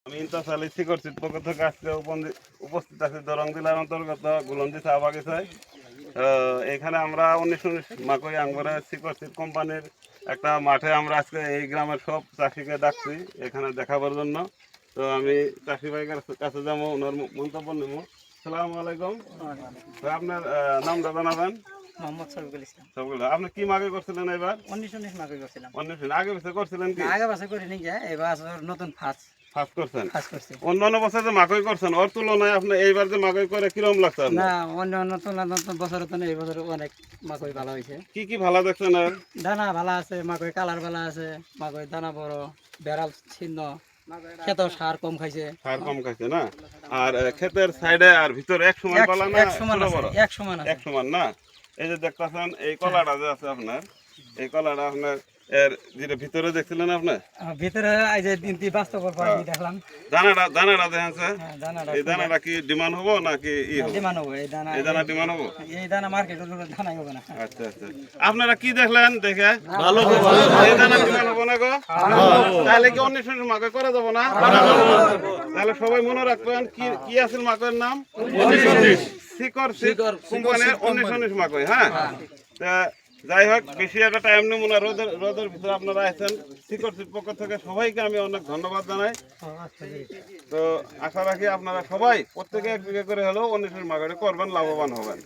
আমি ইন্তাস আলী শিকরচিত পক্ষ থেকে আজকে উপস্থিত আছি দরং জেলার অন্তর্গত গুলন্দি চা বাগিচায়। এখানে আমরা 1919 মাকই আঙ্গুরা শিকরচিত কোম্পানির একটা মাঠে আমরা আজকে এই গ্রামের সব চাষিকে ডাকছি এখানে দেখাবার জন্য। তো আমি চাষি ভাইয়ের কাছে যাবো, ওনার মন্তব্য নেব। আসসালামু আলাইকুম। আপনার নামটা জানাবেন? মোহাম্মদ শফিকুল ইসলাম। সবগুলো আপনি কি মাকই করছিলেন এবার? 19 মাকই করছিলাম। 19 আগে বছর করছিলেন কি? আগে বছর করিনি, এবার নতুন ফার্স্ট করছেন? ফার্স্ট করছি। অন্যান্য বছর যে মাকই করছেন ওর তুলনায় আপনি এইবার যে মাকই করে কিরকম লাগছে আপনার? না, অন্য তুলনায় বছরের তো এই বছর অনেক মাকই ভালো হয়েছে। কি কি ভালো দেখছেন? আর দানা ভালো আছে, মাকই কালার ভালো আছে, মাকই দানা বড়, বেড়াল ছিন্ন, খেতেও সার কম খাইছে। সার কম খাইছে না? আর ক্ষেতের সাইডে আর ভিতরে এক সমান কলা না? এক সমান আছে, এক সমান আছে। এক সমান না? এই যে দেখতেছেন এই কলাটা যে আছে আপনার, এই কলাটা আপনার এর যেটা ভিতরে দেখছিলেন আপনার ভিতরে এই যে দিন বাস্তব দেখলাম দানাটা দেখেন স্যার, দানাটা এই দানাটা কি ডিমান্ড হবো নাকি ডিমান্ড হবে? এই দানা ডিমান্ড হবো? এই দানা মার্কেটে দানাই হবে না। আচ্ছা আচ্ছা, আপনারা কি দেখলেন দেখে? ভালো, এই দানা ডিমান্ড হবো না গো? তাহলে কি 19 মাকই করা যাবো না? তাহলে সবাই মনে রাখবেন কি আছে মাকইয়ের নাম? শিকরচিত কোম্পানির 1919 মাকই। হ্যাঁ, তা যাই হোক, বেশি একটা টাইম নেব না, রোদের ভিতরে আপনারা আছেন। শিকরচিত পক্ষ থেকে সবাইকে আমি অনেক ধন্যবাদ জানাই। তো আশা রাখি আপনারা সবাই প্রত্যেকে 1 বিঘা করে হলেও 19 মাকই করবেন, লাভবান হবেন।